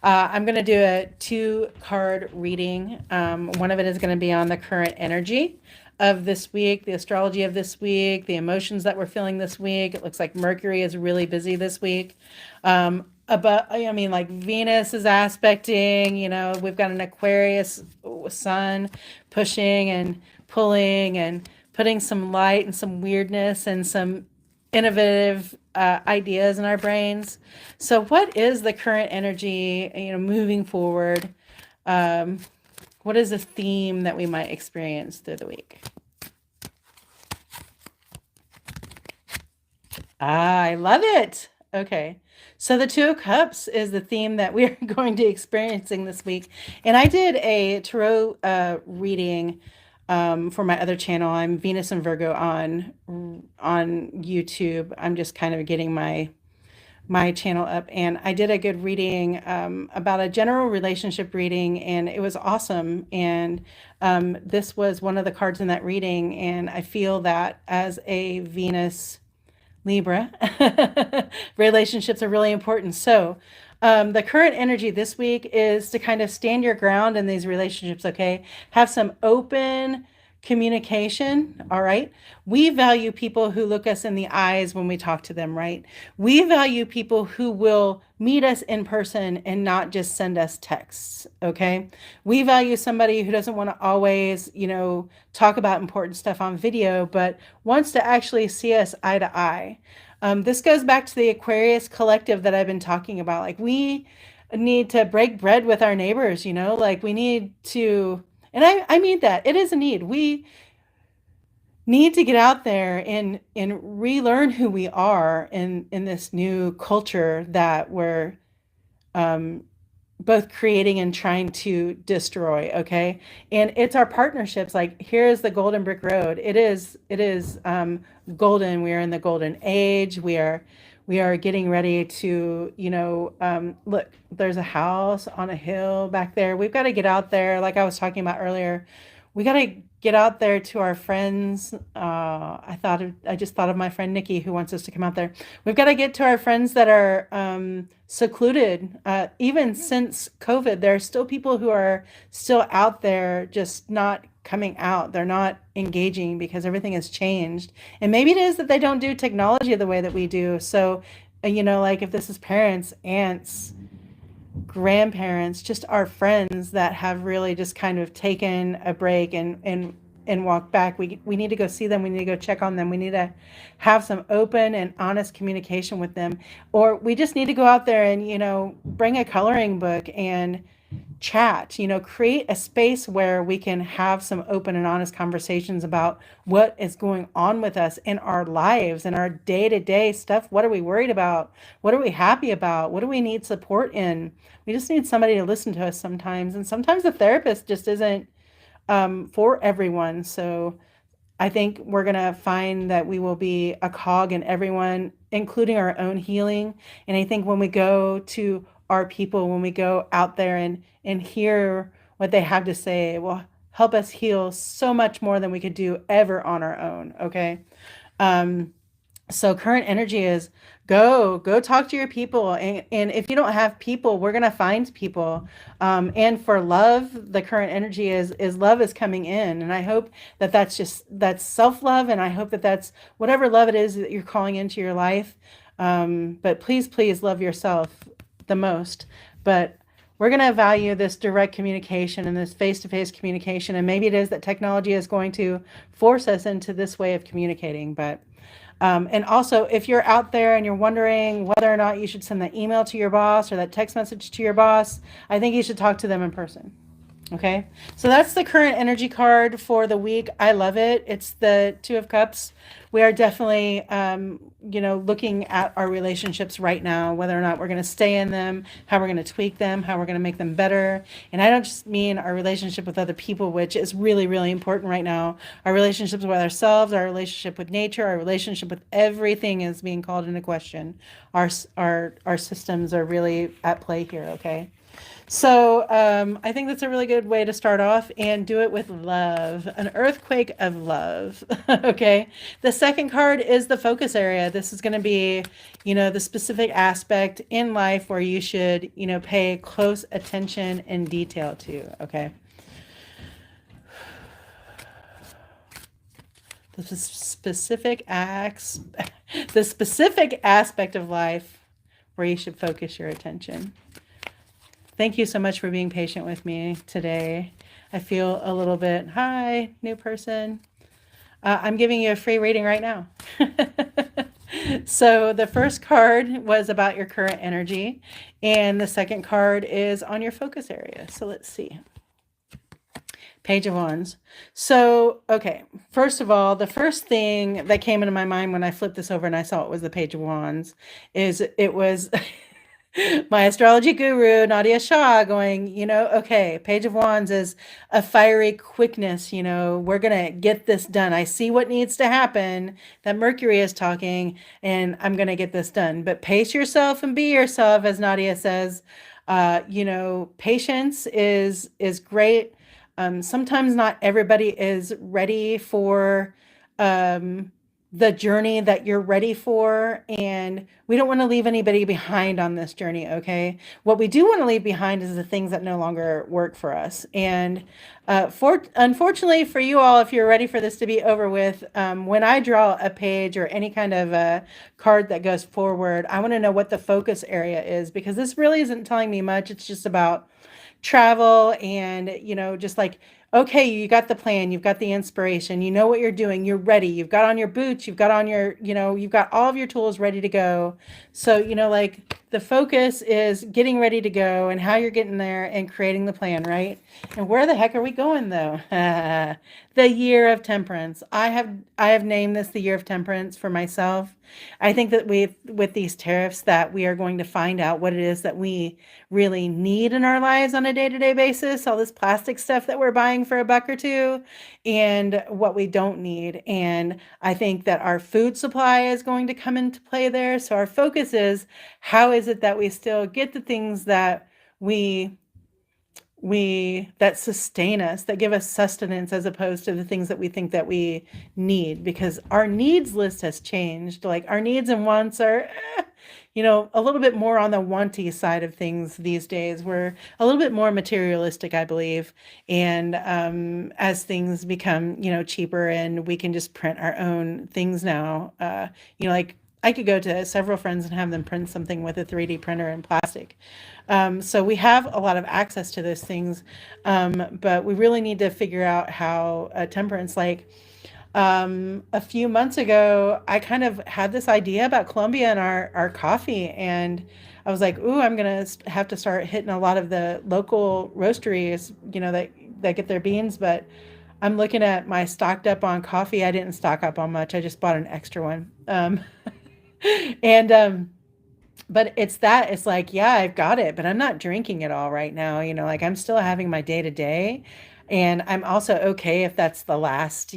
I'm going to do a 2 card reading. One of it is going to be on the current energy of this week, the astrology of this week, the emotions that we're feeling this week. It looks like Mercury is really busy this week. But I mean, like Venus is aspecting, we've got an Aquarius sun pushing and pulling and putting some light and some weirdness and some innovative ideas in our brains. So, what is the current energy, moving forward? Um, what is a theme that we might experience through the week? I love it. Okay. So the Two of Cups is the theme that we're going to experiencing this week. And I did a tarot reading for my other channel. I'm Venus and Virgo on YouTube. I'm just kind of getting my channel up, and I did a good reading about a general relationship reading, and it was awesome. And this was one of the cards in that reading, and I feel that as a Venus Libra, relationships are really important. So, the current energy this week is to kind of stand your ground in these relationships, okay? Have some open communication, all right? We value people who look us in the eyes when we talk to them, right? We value people who will meet us in person and not just send us texts, okay? We value somebody who doesn't want to always, talk about important stuff on video, but wants to actually see us eye to eye. This goes back to the Aquarius collective that I've been talking about. Like, we need to break bread with our neighbors, like we need to, and I mean that it is a need. We need to get out there and relearn who we are in this new culture that we're um, both creating and trying to destroy. Okay, and it's our partnerships. Like, here's the golden brick road. It is golden. We are in the golden age. We are getting ready to, look, there's a house on a hill back there. We've got to get out there, like I was talking about earlier. We got to get out there to our friends. I just thought of my friend Nikki, who wants us to come out there. We've got to get to our friends that are secluded. Even since COVID, there are still people who are still out there, just not coming out. They're not engaging because everything has changed. And maybe it is that they don't do technology the way that we do. So, like if this is parents, aunts, grandparents, just our friends that have really just kind of taken a break and walk back. We need to go see them. We need to go check on them. We need to have some open and honest communication with them. Or we just need to go out there and, bring a coloring book and chat, create a space where we can have some open and honest conversations about what is going on with us in our lives and our day-to-day stuff. What are we worried about? What are we happy about? What do we need support in? We just need somebody to listen to us sometimes. And sometimes the therapist just isn't for everyone. So I think we're going to find that we will be a cog in everyone, including our own healing. And I think when we go to our people, when we go out there and hear what they have to say, it will help us heal so much more than we could do ever on our own. Okay. So current energy is go talk to your people. And if you don't have people, we're going to find people. And for love, the current energy is love is coming in. And I hope that that's self-love. And I hope that that's whatever love it is that you're calling into your life. But please love yourself the most. But we're going to value this direct communication and this face-to-face communication. And maybe it is that technology is going to force us into this way of communicating. But and also, if you're out there and you're wondering whether or not you should send that email to your boss or that text message to your boss, I think you should talk to them in person. Okay, so that's the current energy card for the week. I love it. It's the Two of Cups. We are definitely, looking at our relationships right now, whether or not we're going to stay in them, how we're going to tweak them, how we're going to make them better. And I don't just mean our relationship with other people, which is really, really important right now. Our relationships with ourselves, our relationship with nature, our relationship with everything is being called into question. Our systems are really at play here. Okay. So I think that's a really good way to start off and do it with love, an earthquake of love. Okay. The second card is the focus area. This is going to be, the specific aspect in life where you should, pay close attention and detail to. Okay. The specific acts, the specific aspect of life where you should focus your attention. Thank you so much for being patient with me today. I feel a little bit, hi, new person. I'm giving you a free reading right now. So the first card was about your current energy, and the second card is on your focus area. So let's see. Page of Wands. So, okay, first of all, the first thing that came into my mind when I flipped this over and I saw it was the Page of Wands is it was my astrology guru, Nadia Shah, going, okay, Page of Wands is a fiery quickness, we're going to get this done. I see what needs to happen, that Mercury is talking, and I'm going to get this done. But pace yourself and be yourself, as Nadia says. Patience is great. Sometimes not everybody is ready for the journey that you're ready for, and we don't want to leave anybody behind on this journey. Okay, what we do want to leave behind is the things that no longer work for us. And unfortunately for you all, if you're ready for this to be over with, when I draw a page or any kind of a card that goes forward, I want to know what the focus area is, because this really isn't telling me much. It's just about travel and, just like, okay, you got the plan, you've got the inspiration, you know what you're doing, you're ready, you've got on your boots, you've got on your, you've got all of your tools ready to go. So, like the focus is getting ready to go and how you're getting there and creating the plan, right? And where the heck are we going though? The year of temperance. I have named this the year of temperance for myself. I think that with these tariffs that we are going to find out what it is that we really need in our lives on a day-to-day basis, all this plastic stuff that we're buying for a buck or two, and what we don't need. And I think that our food supply is going to come into play there. So our focus is, how is it that we still get the things that we that sustain us, that give us sustenance, as opposed to the things that we think that we need, because our needs list has changed. Like our needs and wants are a little bit more on the wanty side of things these days. We're a little bit more materialistic, I believe. And as things become, cheaper and we can just print our own things now, like I could go to several friends and have them print something with a 3D printer in plastic. So we have a lot of access to those things, but we really need to figure out how temperance, like a few months ago, I kind of had this idea about Colombia and our coffee. And I was like, ooh, I'm going to have to start hitting a lot of the local roasteries, that get their beans. But I'm looking at my stocked up on coffee. I didn't stock up on much. I just bought an extra one. And, but it's like, yeah, I've got it, but I'm not drinking it all right now. Like I'm still having my day to day. And I'm also okay if that's the last,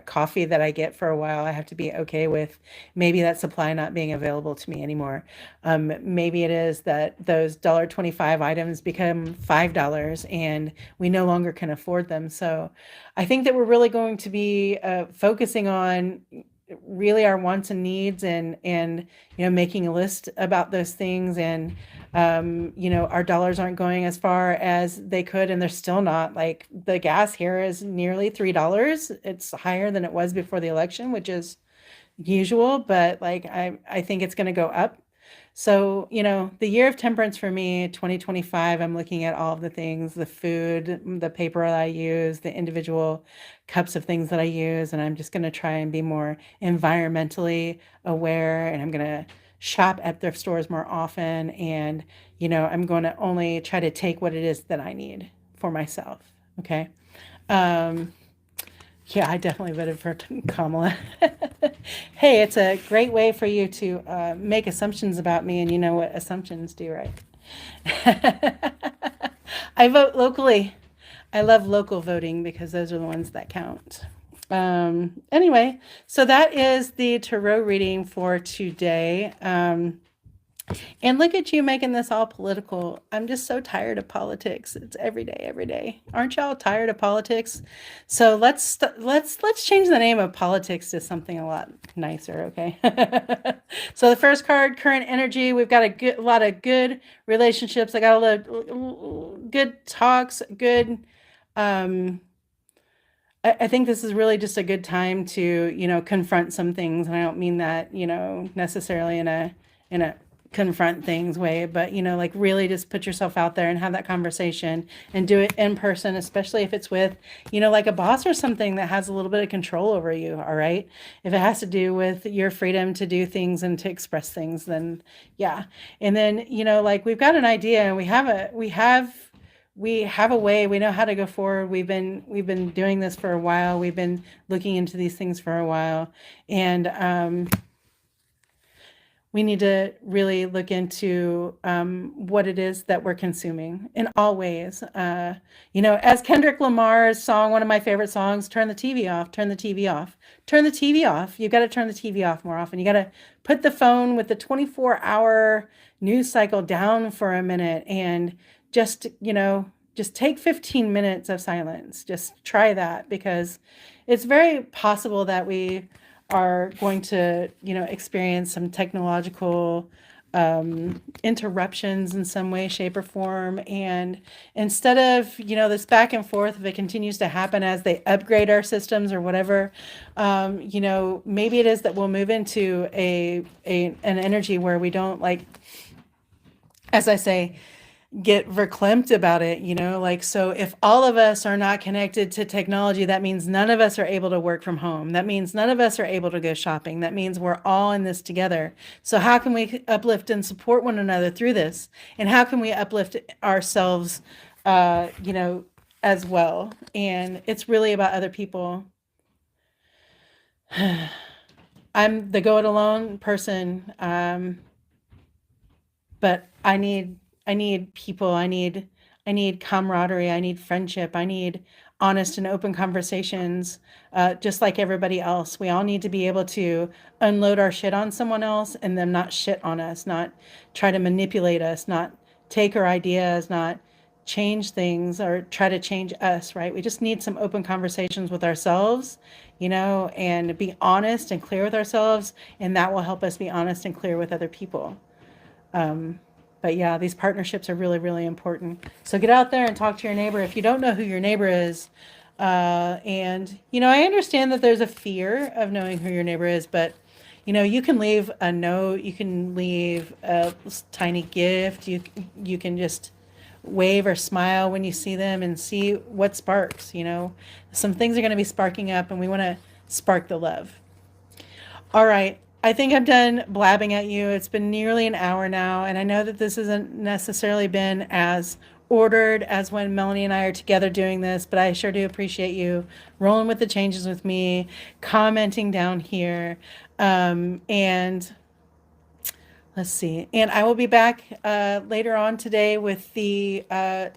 coffee that I get for a while. I have to be okay with maybe that supply not being available to me anymore. Maybe it is that those $1.25 items become $5 and we no longer can afford them. So I think that we're really going to be focusing on really our wants and needs, and making a list about those things. And our dollars aren't going as far as they could, and they're still not. Like the gas here is nearly $3. It's higher than it was before the election, which is usual, but like I think it's going to go up. So, the year of temperance for me, 2025, I'm looking at all of the things, the food, the paper that I use, the individual cups of things that I use, and I'm just going to try and be more environmentally aware, and I'm going to shop at thrift stores more often, and, I'm going to only try to take what it is that I need for myself. Okay. Yeah, I definitely voted for Kamala. Hey, it's a great way for you to make assumptions about me, and you know what assumptions do, right? I vote locally. I love local voting because those are the ones that count. Anyway, so that is the tarot reading for today. And look at you making this all political. I'm just so tired of politics. It's every day, every day. Aren't y'all tired of politics? So let's change the name of politics to something a lot nicer, okay? So the first card, current energy. We've got a lot of good relationships. I got a lot of good talks, good um I think this is really just a good time to, confront some things. And I don't mean that, necessarily in a confront things way, but, like really just put yourself out there and have that conversation and do it in person, especially if it's with, like a boss or something that has a little bit of control over you. All right. If it has to do with your freedom to do things and to express things, then yeah. And then, like we've got an idea and we have a way. We know how to go forward. We've been doing this for a while. We've been looking into these things for a while, and we need to really look into what it is that we're consuming in all ways. As Kendrick Lamar's song, one of my favorite songs, "Turn the TV off, turn the TV off, turn the TV off." You've got to turn the TV off more often. You got to put the phone with the 24-hour news cycle down for a minute and just take 15 minutes of silence. Just try that, because it's very possible that we are going to, experience some technological interruptions in some way, shape, or form. And instead of, this back and forth, if it continues to happen as they upgrade our systems or whatever, maybe it is that we'll move into an energy where we don't, like, as I say, get verklempt about it, like, so if all of us are not connected to technology, that means none of us are able to work from home. That means none of us are able to go shopping. That means we're all in this together. So how can we uplift and support one another through this? And how can we uplift ourselves, as well? And it's really about other people. I'm the go it alone person, but I need people. I need camaraderie. I need friendship. I need honest and open conversations, just like everybody else. We all need to be able to unload our shit on someone else and them not shit on us, not try to manipulate us, not take our ideas, not change things or try to change us, right? We just need some open conversations with ourselves, and be honest and clear with ourselves. And that will help us be honest and clear with other people. Um, but yeah, these partnerships are really, really important. So get out there and talk to your neighbor if you don't know who your neighbor is. And, I understand that there's a fear of knowing who your neighbor is, but, you can leave a note, you can leave a tiny gift, you can just wave or smile when you see them and see what sparks. Some things are going to be sparking up, and we want to spark the love. All right. I think I'm done blabbing at you. It's been nearly an hour now, and I know that this hasn't necessarily been as ordered as when Melanie and I are together doing this, but I sure do appreciate you rolling with the changes with me, commenting down here, and let's see. And I will be back later on today with the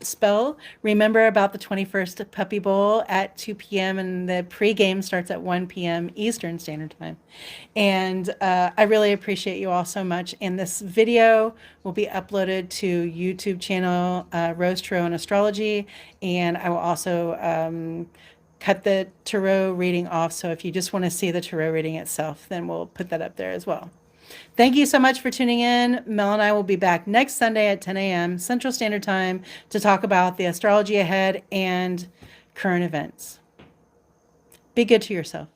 spell. Remember about the 21st Puppy Bowl at 2 p.m. and the pregame starts at 1 p.m. Eastern Standard Time. And I really appreciate you all so much. And this video will be uploaded to YouTube channel Rose Tarot and Astrology. And I will also cut the tarot reading off. So if you just want to see the tarot reading itself, then we'll put that up there as well. Thank you so much for tuning in. Mel and I will be back next Sunday at 10 a.m. Central Standard Time to talk about the astrology ahead and current events. Be good to yourself.